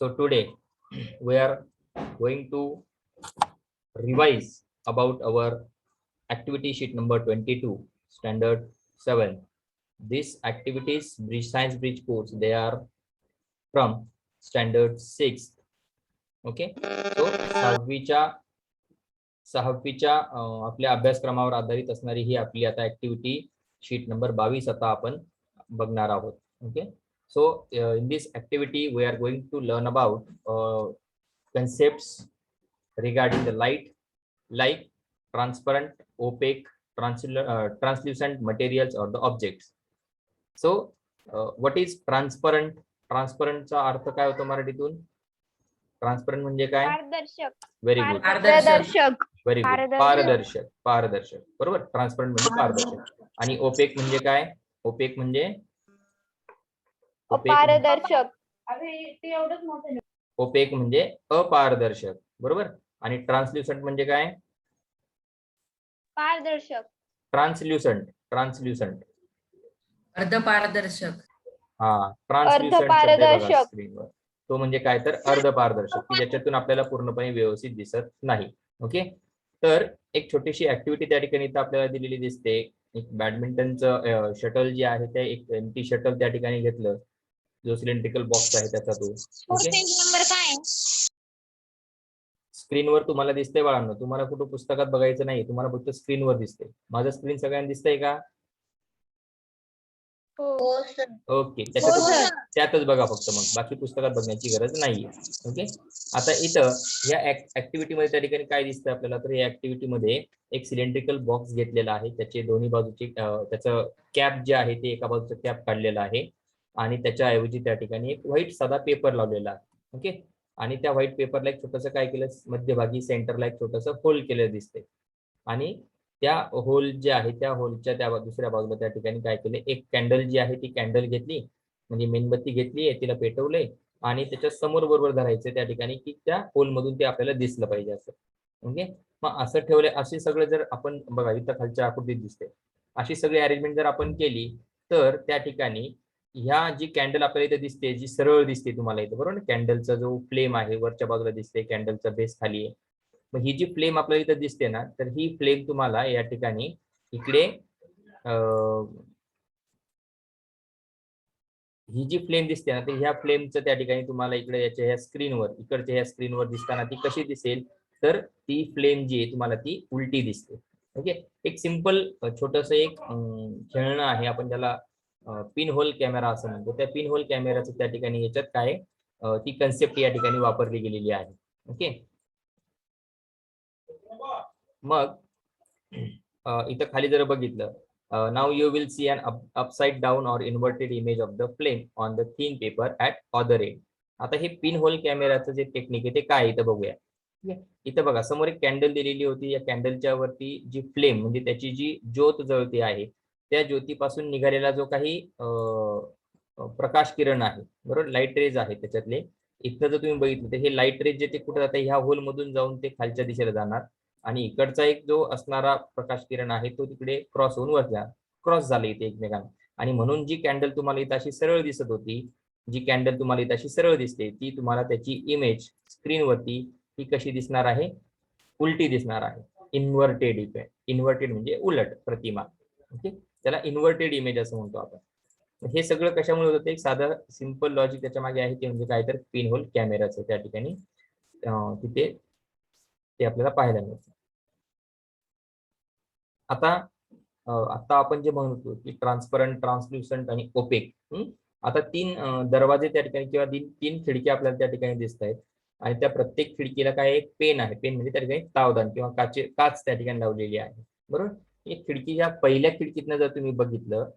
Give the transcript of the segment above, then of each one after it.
So today we are going to revise about our activity sheet number 22, standard 7. These activities, bridge science bridge course, they are from standard 6. Okay, so सहावीच्या आपल्या अभ्यासक्रमावर आधारित असणारी ही आपली आता activity sheet number 22 आता आपण बघणार आहोत. Okay, so in this activity we are going to learn about concepts regarding the light, like transparent, opaque, translucent materials or the objects. So what is transparent? Transparent चा अर्थ काय होतो मराठीतून? Transparent म्हणजे काय? पारदर्शक. Very good. पारदर्शक. Very good. पारदर्शक. पारदर्शक, बरोबर. ट्रान्सपरंट म्हणजे पारदर्शक. आणि ओपेक म्हणजे काय? ओपेक म्हणजे अपारदर्शक. ओपेक म्हणजे अपारदर्शक, बरोबर. आणि ट्रान्सल्युसंट म्हणजे काय? पारदर्शक. ट्रान्सल्युसंट. ट्रान्सल्युसंट अर्धपारदर्शक. हा, ट्रान्सल्युसंट अर्धपारदर्शक. स्क्रीनवर तो म्हणजे काय तर अर्धपारदर्शक, की ज्याच्यातून आपल्याला पूर्णपणे व्यवस्थित दिसत नाही. ओके, तर एक छोटीशी ऍक्टिव्हिटी त्या ठिकाणी इथं आपल्याला दिलेली दिसते. एक बॅडमिंटनचं शटल जे आहे ते एक एम्प्टी शटल त्या ठिकाणी घेतलं, जो सिलेंड्रिकल बॉक्स आहे त्याचा तो. ओके, नंबर काय? स्क्रीनवर तुम्हाला दिसतंय बाळांनो, तुम्हाला कुठं पुस्तकात बघायचं नाही, तुम्हाला फक्त स्क्रीनवर दिसतंय. माझं स्क्रीन सगळ्यांना दिसतंय का? ओके, त्यातच बघा फक्त, मग बाकी पुस्तकात बघण्याची गरज नाहीये. ओके, आता इथं या ऍक्टिव्हिटी मध्ये त्या ठिकाणी काय दिसतं आपल्याला, तर या ऍक्टिव्हिटी मध्ये एक सिलेंड्रिकल बॉक्स घेतलेला आहे, त्याचे दोन्ही बाजूचे त्याचं कॅप जे आहे ते एका बाजूचं कॅप काढलेलं आहे आणि त्याच्या ऐवजी त्या ठिकाणी एक व्हाईट साधा पेपर लावलेला आहे. ओके, आणि त्या व्हाईट पेपरला एक छोटंसं काय केलं, मध्यभागी सेंटरला एक छोटंसं होल केलं दिसतंय आणि त्या होल जे आहे त्या होलच्या त्या दुसऱ्या बाजूला त्या ठिकाणी काय केले, एक कॅन्डल जी आहे ती कॅन्डल घेतली, म्हणजे मेणबत्ती घेतली आहे, तिला पेटवलंय आणि त्याच्या समोर बरोबर धरायचं त्या ठिकाणी, की त्या होल मधून ते आपल्याला दिसलं पाहिजे असं. ओके, मग असं ठेवलंय. असे सगळं जर आपण बघा इथं खालच्या आकृतीत दिसते, अशी सगळी अरेंजमेंट जर आपण केली तर त्या ठिकाणी ह्या जी कॅन्डल आपल्याला इथे दिसते, जी सरळ दिसते तुम्हाला इथं, बरोबर ना, कॅन्डलचा जो फ्लेम आहे वरच्या बाजूला दिसते, कॅन्डलचा बेस खाली आहे. मग ही जी फ्लेम आपल्याला इथं दिसते ना, तर ही फ्लेम तुम्हाला या ठिकाणी इकडे ही जी फ्लेम दिसते ना, तर ह्या फ्लेमचं त्या ठिकाणी तुम्हाला इकडे याच्या ह्या स्क्रीनवर, इकडच्या ह्या स्क्रीनवर दिसताना ती कशी दिसेल, तर ती फ्लेम जी आहे तुम्हाला ती उलटी दिसते. ओके, एक सिंपल छोटस एक खेळणं आहे, आपण त्याला पिन होल कॅमेरा असं म्हणतो. त्या पिन होल कॅमेराचं त्या ठिकाणी याच्यात काय ती कन्सेप्ट या ठिकाणी वापरली गेलेली आहे. ओके, मग इथं खाली जर बघितलं, now you will see an upside down और inverted image of the flame on the thin paper at other end. आता हे पिन होल कॅमेराचं जे टेक्निक आहे ते काय इथं बघूया. इथं बघा समोर एक कॅन्डल दिलेली होती, या कॅन्डलच्या वरती जी फ्लेम म्हणजे त्याची जी ज्योत जळते आहे, त्या ज्योतीपासून निघालेला जो काही प्रकाश किरण आहे, बरोबर, लाईट रेज आहे त्याच्यातले, इथं जर तुम्ही बघितलं तर हे लाईट रेज जे ते कुठे जाते, ह्या होल मधून जाऊन ते खालच्या दिशेला जाणार आणि इकडचा एक जो असणारा प्रकाश किरण आहे तो तिकडे क्रॉस होऊन वरच्या क्रॉस झाले इथे एकमेकांना. आणि म्हणून जी कॅन्डल तुम्हाला इथं अशी सरळ दिसत होती, जी कॅन्डल तुम्हाला इथं अशी सरळ दिसते, ती तुम्हाला त्याची इमेज स्क्रीनवरती ही कशी दिसणार आहे, उलटी दिसणार आहे. Inverted effect. इन्व्हर्टेड म्हणजे उलट प्रतिमा. ओके, त्याला इन्व्हर्टेड इमेज असं म्हणतो आपण. हे सगळं कशामुळे होतं, एक साधं सिंपल लॉजिक त्याच्या मागे आहे, ते म्हणजे काय तर पिन होल कॅमेराचं त्या ठिकाणी तिथे ते आपल्याला पाहायला मिळतं. आता आपण जे म्हणतो की ट्रान्सपरंट, ट्रान्सल्युसंट आणि ओपेक, आता तीन दरवाजे त्या ठिकाणी किंवा तीन खिडक्या आपल्याला त्या ठिकाणी दिसत आहेत आणि त्या प्रत्येक खिडकीला काय एक पेन आहे. पेन म्हणजे त्या ठिकाणी तावदान किंवा काच त्या ठिकाणी लावलेली आहे, बरोबर. एक खिडकी, या पहिल्या खिडकीतनं जर तुम्ही बघितलं,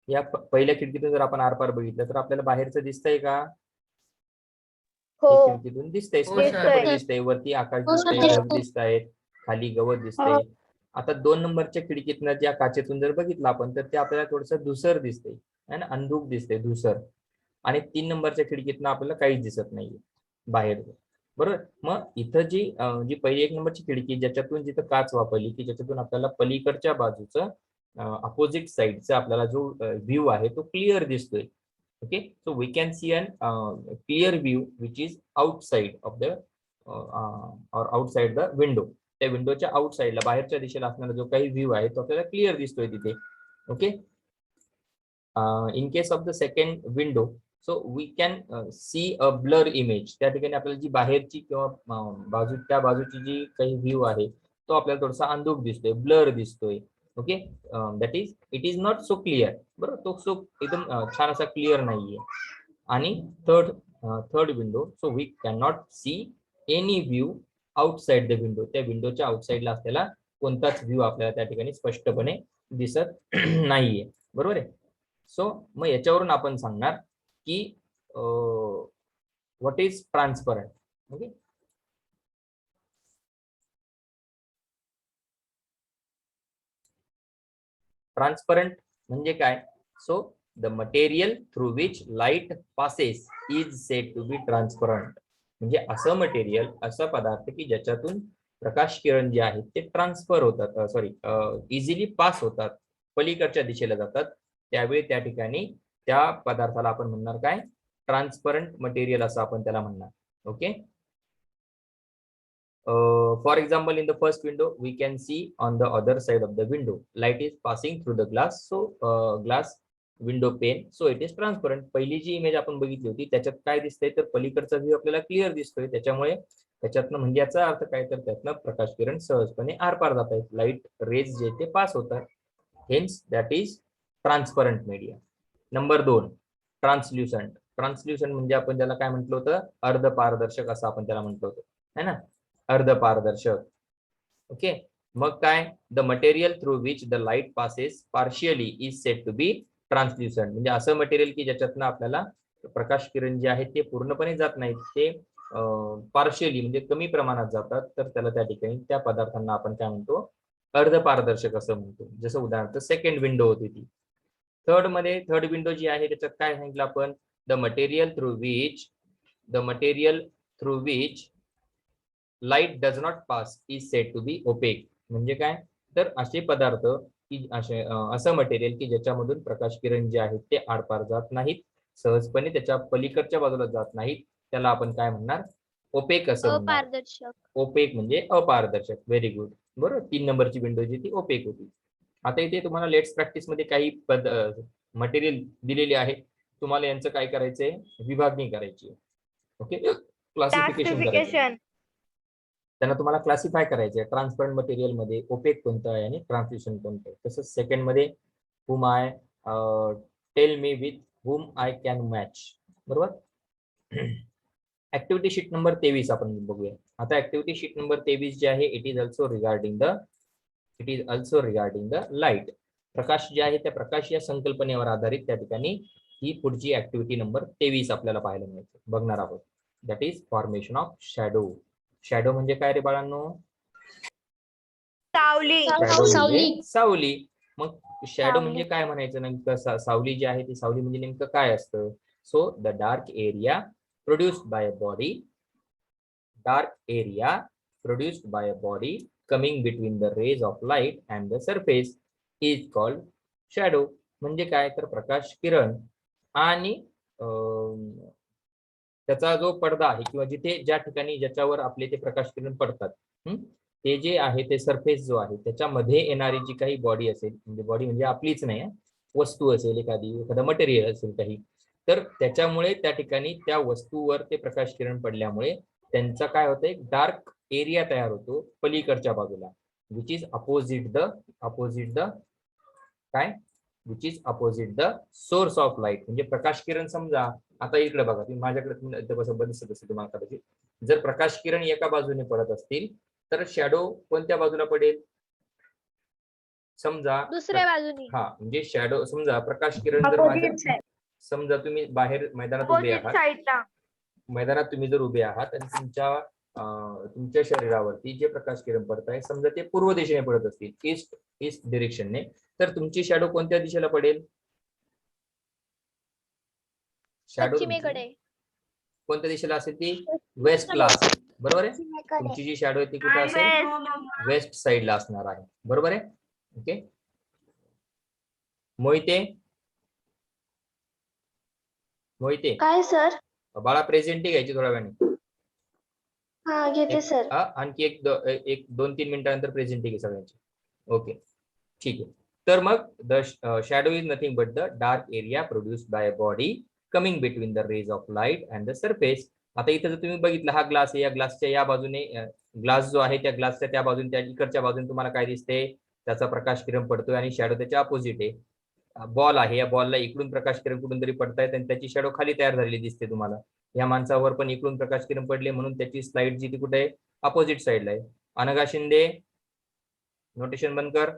या पहिल्या खिडकीतून जर आपण आरपार बघितलं तर आपल्याला बाहेरचं दिसतंय का? खिडकीतून दिसतंय, स्पष्टपणे दिसतंय. वरती आकाश दिसतंय, ढग दिसतायत, खाली गवत दिसतंय. आता 2 नंबरच्या खिडकीतनं ज्या काचेतून जर बघितलं आपण, तर ते आपल्याला थोडंसं धुसर दिसतंय, है ना, अंधुक दिसतंय, धुसर. आणि 3 नंबरच्या खिडकीतनं आपल्याला काहीच दिसत नाहीये बाहेर, बरोबर. मग इथं जी पहिली 1 नंबरची खिडकी, ज्याच्यातून जिथं काच वापरली, की ज्याच्यातून आपल्याला पलीकडच्या बाजूचं अपोजिट साईडचा आपल्याला जो व्ह्यू आहे तो क्लिअर दिसतोय. Okay, so we can see an clear view which is outside of the or outside the window. त्या विंडोच्या आउटसाइडला बाहेरच्या दिशेला असणारा जो काही व्ह्यू आहे तो आपल्याला क्लिअर दिसतोय तिथे. Okay, in case of the second window so we can see a blur image. त्या ठिकाणी आपल्याला जी बाहेरची किंवा त्या बाजूची जी काही व्ह्यू आहे तो आपल्याला थोडासा अंधुक दिसतोय, ब्लर दिसतोय. Okay, that is it is not so clear. बरोबर, तो सो एकदम छान असा क्लिअर नाहीये. आणि third window, so we can not see any view outside the window. त्या विंडोच्या आउटसाइडला असलेला कोणताच व्ह्यू आपल्याला त्या ठिकाणी स्पष्टपणे दिसत नाहीये. बरोबर आहे. सो मग याच्यावरून आपण सांगणार की what is transparent. Okay, transparent म्हणजे काय? So the material through which light passes is said to be transparent. म्हणजे असं मटेरियल, असा पदार्थ की ज्याच्यातून प्रकाश किरण जे आहेत ते ट्रान्सफर होतात, सॉरी इझिली पास होतात, पलीकडच्या दिशेला जातात, त्यावेळी त्या ठिकाणी त्या पदार्थाला आपण म्हणणार काय? ट्रान्सपरंट मटेरियल असं आपण त्याला म्हणणार. Okay, for example, in the first window we can see on the other side of the window light is passing through the glass, so glass window pane, so it is transparent. पहिली जी image आपण बघितली होती त्याच्यात काय दिसतंय तर पलीकडचा view आपल्याला क्लिअर दिसतोय, त्याच्यामुळे त्याच्यातनं म्हणजे याचा अर्थ काय तर त्यातनं प्रकाश किरण सहजपणे आरपार जात आहेत, लाईट रेज जे ते पास होतात. Hence that is transparent media. Number 2, translucent. Translucent म्हणजे आपण त्याला काय म्हटलं होतं? अर्धपारदर्शक असं आपण त्याला म्हटलं होतं, है ना? अर्धपारदर्शक. ओके, मग काय? The material through which the light passes partially is said to be translucent. म्हणजे असं मटेरियल की ज्याच्यातनं आपल्याला प्रकाश किरण जे आहेत ते पूर्णपणे जात नाहीत, ते पार्शियली म्हणजे कमी प्रमाणात जातात, तर त्याला त्या ठिकाणी त्या पदार्थांना आपण काय म्हणतो? अर्धपारदर्शक असं म्हणतो. जसं उदाहरणार्थ सेकंड विंडो होती ती. थर्ड विंडो जी आहे त्याच्यात काय सांगितलं आपण? The material through which light does not pass is said to be opaque. म्हणजे काय तर असे पदार्थ की असं मटेरियल की ज्याच्यामधून प्रकाश किरण जे आहेत ते आरपार जात नाहीत, सहजपणे त्याच्या पलीकडच्या बाजूला जात नाहीत, त्याला आपण काय म्हणणार? ओपेक असं म्हणणार. अपारदर्शक. ओपेक म्हणजे अपारदर्शक. Very good. बरोबर, 3 नंबरची विंडो जी ती ओपेक होती. आता इथे तुम्हाला लेट्स प्रॅक्टिस मध्ये काही मटेरियल दिलेले आहे, तुम्हाला यांचं काय करायचंय? विभागणी करायची. ओके, क्लासिफिकेशन करायचं. त्यांना तुम्हाला क्लासिफाय करायचं आहे ट्रान्सपरंट मटेरियल मध्ये ओपेक कोणतं आहे आणि ट्रान्सल्युसंट कोणतं आहे. तसंच सेकंड मध्ये whom I tell me with whom I can match. बरोबर. ऍक्टिव्हिटी शीट नंबर 23 आपण बघूया. आता ऍक्टिव्हिटी शीट नंबर 23 जे आहे it is also regarding the light. प्रकाश जे आहे त्या प्रकाश या संकल्पनेवर आधारित त्या ठिकाणी ही पुढची ऍक्टिव्हिटी नंबर 23 आपल्याला पाहायला मिळते, बघणार आहोत. That is formation of shadow. Shadow म्हणजे काय रे बाळांनो? सावली. शॅडो म्हणजे सावली. मग शॅडो म्हणजे काय म्हणायचं नेमकं? सावली जी आहे ती सावली म्हणजे नेमकं काय असतं? So the dark area produced by a body coming between the rays of light and the surface is called shadow. म्हणजे काय तर प्रकाश किरण आणि त्याचा जो पडदा आहे किंवा जिथे ज्या ठिकाणी ज्याच्यावर आपले ते प्रकाश किरण पडतात, ते जे आहे ते सरफेस जो आहे त्याच्यामध्ये येणारी जी काही बॉडी असेल, म्हणजे बॉडी म्हणजे आपलीच नाही, वस्तू असेल, एखादं मटेरियल असेल काही, तर त्याच्यामुळे त्या ठिकाणी त्या वस्तूवर ते प्रकाश किरण पडल्यामुळे त्यांचा काय होतं? एक डार्क एरिया तयार होतो पलीकडच्या बाजूला, which is opposite the source of light. म्हणजे प्रकाश किरण समजा आता इकडे बघा, तुम्ही माझ्याकडे दिसत असेल तुम्हाला कदाचित, जर प्रकाश किरण एका बाजूने पडत असतील तर शॅडो कोणत्या बाजूला पडेल? समजा दुसऱ्या बाजूनी. हा, म्हणजे शॅडो समजा प्रकाश किरण जर समजा तुम्ही बाहेर मैदानात उभे आहात, मैदानात तुम्ही जर उभे आहात आणि तुमच्या शरीरावरती जे प्रकाश किरण पडत आहे समजा ते पूर्व दिशेने पडत असतील, ईस्ट डिरेक्शनने, तर तुमची शॅडो कोणत्या दिशेला पडेल? शॅडो कोणत्या दिशेला असेल? ती वेस्टला असेल. बरोबर आहे. तुमची जी शॅडो आहे ती कुठे असेल? वेस्ट साइडला असणार आहे. बरोबर आहे. ओके, मोहिते मोहिते काय सर? बाळा प्रेझेंटी घ्यायची थोड्या वेळाने. हा घेते सर. आणखी एक 2-3 मिनिटानंतर प्रेझेंटी घे सगळ्यांची. ओके ठीक आहे. तर मग the shadow is nothing but the dark area produced by a body coming between the rays of light and the surface. आता इथं जर तुम्ही बघितलं हा ग्लास आहे, या ग्लासच्या या बाजूने ग्लास जो आहे त्या ग्लासच्या त्या बाजूने त्या इकडच्या बाजूने तुम्हाला काय दिसते, त्याचा प्रकाश किरण पडतोय आणि शॅडो त्याच्या अपोजिट आहे. बॉल आहे, या बॉलला इकडून प्रकाश किरण कुठून तरी पडतायत आणि त्याची शॅडो खाली तयार झालेली दिसते तुम्हाला. या माणसावर पण इकडून प्रकाश किरण पडले म्हणून त्याची स्लाइड जी ती कुठे आहे, अपोजिट साईडला आहे. अनघा शिंदे नोटेशन बंद कर.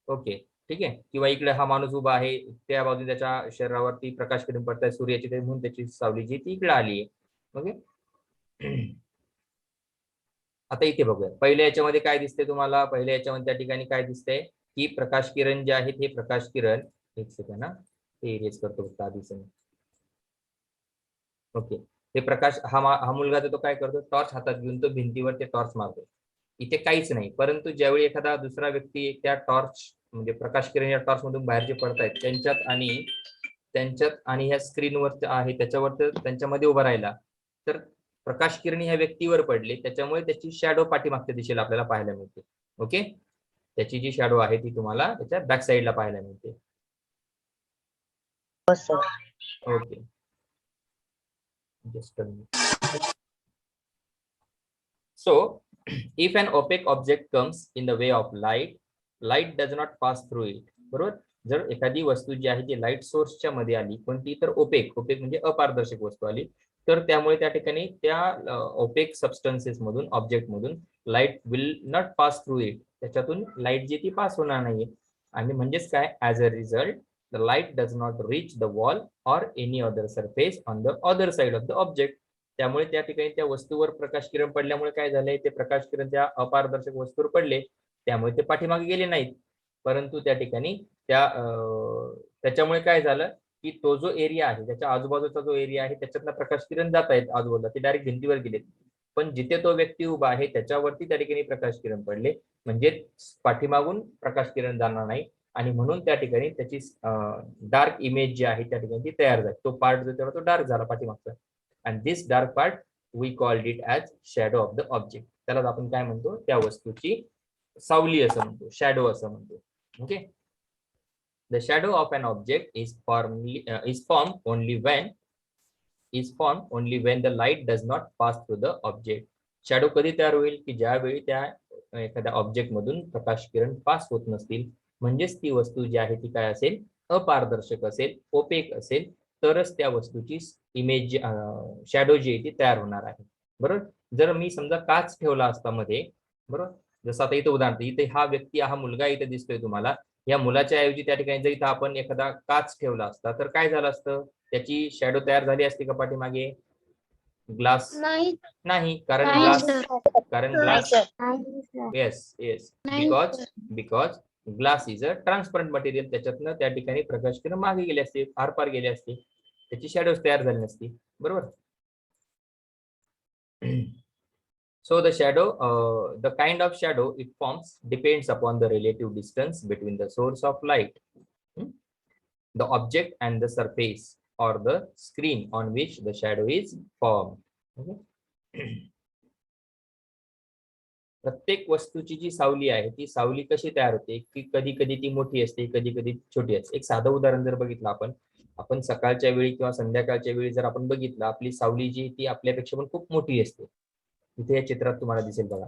ओके ठीक आहे. किंवा इकडे हा माणूस उभा आहे, त्या बाजूने त्याच्या शरीरावरती प्रकाश किरण पडताय सूर्याची, ते म्हणून त्याची सावली जी ती इकडे आली आहे. ओके आता इथे बघूया पहिल्या याच्यामध्ये काय दिसते तुम्हाला. पहिल्या याच्यामध्ये त्या ठिकाणी काय दिसतंय की प्रकाश किरण जे आहेत हे प्रकाश किरण, एक सेकंड ना ते इरेज करतो फक्त आधीच. ओके हे प्रकाश हा मुलगा तो काय करतो, टॉर्च हातात घेऊन तो भिंतीवर ते टॉर्च मारतो. इथे काहीच नाही, परंतु ज्यावेळी एखादा दुसरा व्यक्ती त्या टॉर्च म्हणजे प्रकाश किरण या टॉर्च मधून बाहेर जे पडतायत त्यांच्यात आणि ह्या स्क्रीनवर आहे त्याच्यावर त्यांच्यामध्ये उभा राहिला, तर प्रकाश किरण ह्या व्यक्तीवर पडले, त्याच्यामुळे त्याची शॅडो पाठीमागच्या दिशेला आपल्याला पाहायला मिळते. ओके त्याची जी शॅडो आहे ती तुम्हाला त्याच्या बॅक साईडला पाहायला मिळते. Okay just a minute. So if an opaque object comes in the way of light does not pass through it. बरोबर. जर एखादी वस्तू जी आहे ती लाईट सोर्सच्या मध्ये आली, कोणती तर ओपेक म्हणजे अपारदर्शक वस्तू आली, तर त्यामुळे त्या ठिकाणी त्या ओपेक सबस्टन्सेस मधून ऑब्जेक्ट मधून light will not pass through it, त्याच्यातून लाईट जी ती पास होणार नाहीये. आणि म्हणजेच काय, as a result the light does not reach the wall or any other surface on the other side of the object. त्यामुळे त्या ठिकाणी त्या वस्तूवर प्रकाश किरण पडल्यामुळे काय झालंय, ते प्रकाश किरण त्या अपारदर्शक वस्तूवर पडले, त्यामुळे ते पाठीमागे गेले नाहीत, परंतु त्या ठिकाणी त्याच्यामुळे काय झालं की तो जो एरिया आहे त्याच्या आजूबाजूचा जो एरिया आहे त्याच्यातनं प्रकाश किरण जात आहेत आजूबाजूला, ते डायरेक्ट भिंतीवर गेले, पण जिथे तो व्यक्ती उभा आहे त्याच्यावरती त्या ठिकाणी प्रकाश किरण पडले, म्हणजे पाठीमागून प्रकाश किरण जाणार नाही आणि म्हणून त्या ठिकाणी त्याची डार्क इमेज जी आहे त्या ठिकाणी ती तयार झाली. तो पार्ट जो तेव्हा तो डार्क झाला पाठीमागचा, and this dark part we called it as shadow of the object. त्याला आपण काय म्हणतो, त्या वस्तूची सावली असं म्हणतो, शॅडो असं म्हणतो. Okay the shadow of an object is formed only when the light does not pass through the object. Shadow कधी तयार होईल की ज्यावेळी त्या एखाद्या ऑब्जेक्ट मधून प्रकाश किरण पास होत नसतील, म्हणजेच ती वस्तू जी आहे ती काय असेल, अपारदर्शक असेल, ओपेक असेल, तरच त्या वस्तूची इमेज शॅडो जी आहे ती तयार होणार आहे. बरोबर. जर मी समजा काच ठेवला असता मध्ये, बरोबर, जसं आता इथं उदाहरण, इथे हा व्यक्ती हा मुलगा इथे दिसतोय तुम्हाला, या मुलाच्या ऐवजी त्या ठिकाणी जर इथं आपण एखादा काच ठेवला असता तर काय झालं असतं, त्याची शॅडो तयार झाली असती का पाठीमागे, ग्लास नाही, कारण glass yes because glass is a transparent material, त्याच्यातनं त्या ठिकाणी प्रकाश किरण मागे गेले असते, आरपार गेले असते, त्याची शॅडोज तयार झाली नसती. बरोबर. So the kind of shadow it forms depends upon the relative distance between the source of light, the object and the surface or the screen on which the shadow is formed. Okay? प्रत्येक वस्तूची जी सावली आहे ती सावली कशी तयार होते की कधी कधी ती मोठी असते, कधी कधी छोटी असते. एक साधं उदाहरण जर बघितलं आपण सकाळच्या वेळी किंवा संध्याकाळच्या वेळी जर आपण बघितलं, आपली सावली जी ती आपल्यापेक्षा पण खूप मोठी असते. इथे या चित्रात तुम्हाला दिसेल बघा,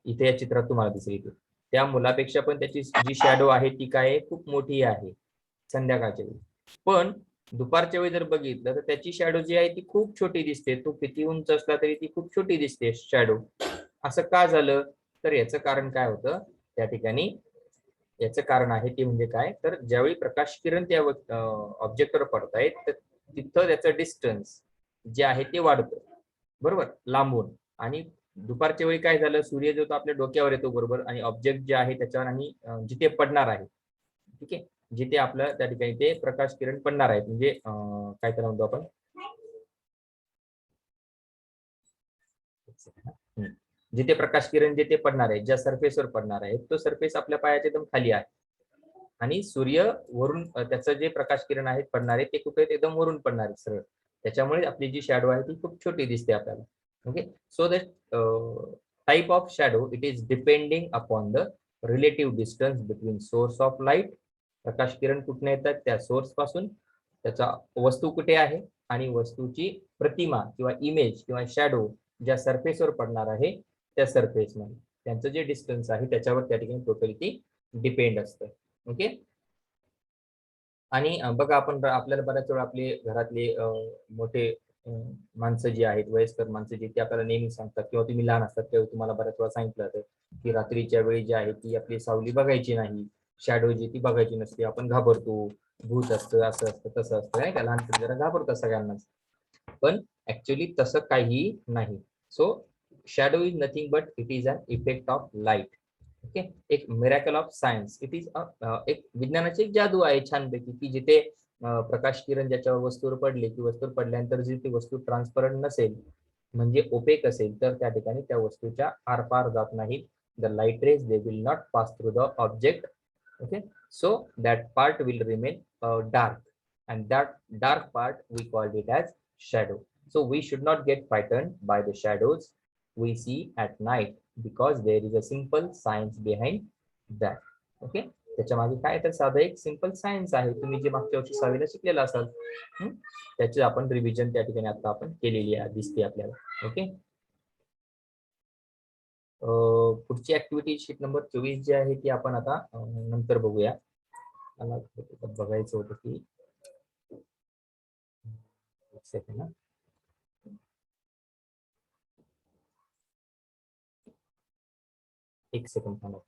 इथे या चित्रात तुम्हाला दिसेल, इथे त्या मुलापेक्षा पण त्याची जी शॅडो आहे ती काय खूप मोठी आहे संध्याकाळच्या वेळी. पण दुपारच्या वेळी जर बघितलं तर त्याची शॅडो जी आहे ती खूप छोटी दिसते, तो किती उंच असला तरी ती खूप छोटी दिसते शॅडो. असं का झालं, तर याचं कारण काय होतं, त्या ठिकाणी याचं कारण आहे ते म्हणजे काय, तर ज्यावेळी प्रकाश किरण त्या ऑब्जेक्टवर पडतायत तर तिथं त्याचं डिस्टन्स जे आहे ते वाढतं, बरोबर, लांबून. आणि दुपारच्या वेळी काय झालं, सूर्य जो आपल्या डोक्यावर येतो, बरोबर, आणि ऑब्जेक्ट जे आहे त्याच्यावर आणि जिथे पडणार आहे, ठीक आहे, जिथे आपलं त्या ठिकाणी ते प्रकाश किरण पडणार आहे, म्हणजे काय त्याला म्हणतो आपण, जिथे प्रकाश किरण जिथे पडणार आहे, ज्या सरफेसवर पडणार आहे, तो सरफेस आपल्या पायाच्या एकदम खाली आहे. आणि सूर्य वरून त्याचं जे प्रकाश किरण आहेत पडणारे ते कुठे आहेत? एकदम वरून पडणारे सरळ. त्याच्यामुळे आपली जी शॅडो आहे ती खूप छोटी दिसते आपल्याला. Okay, so that type of shadow it is depending upon the relative distance between source of light, प्रकाश किरण कुठून येतात त्या सोर्स पासून, त्याचा वस्तू कुठे आहे आणि वस्तूची प्रतिमा किंवा इमेज किंवा शॅडो ज्या सरफेसवर पडणार आहे त्या सरफेसमध्ये त्यांचं जे डिस्टन्स आहे त्याच्यावर त्या ठिकाणी टोटली ती डिपेंड असतं. ओके, आणि बघा आपण आपल्याला बऱ्याच वेळा आपले घरातले मोठे माणसं जी आहेत, वयस्कर माणसं जी, ते आपल्याला नेहमी सांगतात किंवा तुम्ही लहान असतात तेव्हा तुम्हाला बऱ्याच वेळा सांगितलं जातं की रात्रीच्या वेळी जी आहे ती आपली सावली बघायची नाही, शॅडो जी ती बघायची नसते, आपण घाबरतो, भूत असतं, असं असतं, तसं असतं, नाही का, लहानपणी जरा घाबरतात सगळ्यांनाच. पण ऍक्च्युली तसं काही नाही. So shadow is nothing but it is an effect of light. Okay, एक miracle of science. It is एक विज्ञानाची एक जादू आहे छानपैकी की जिथे प्रकाश किरण ज्याच्यावर वस्तूवर पडले की वस्तूवर पडल्यानंतर जी ती वस्तू ट्रान्सपरंट नसेल म्हणजे ओपेक असेल तर त्या ठिकाणी त्या वस्तूच्या आरपार जात नाही. The light rays they will not pass through the object. Okay, so that part will remain dark, and that dark part we called it as shadow. So we should not get frightened by the shadows we see at night because there is a simple science behind that. Okay, त्याच्या मागे काय तर साधं एक simple science आहे, तुम्ही जे मागच्या वर्षी 6वीला शिकलेला असाल. त्याची आपण रिव्हिजन त्या ठिकाणी आता आपण केलेली आहे दिसते आपल्याला. ओके, पुढची ऍक्टिव्हिटी शीट नंबर 24 जी आहे ती आपण आता नंतर बघूया. मला बघायचं होतं की एक सेकंड ना. एक सेकंड थांबा.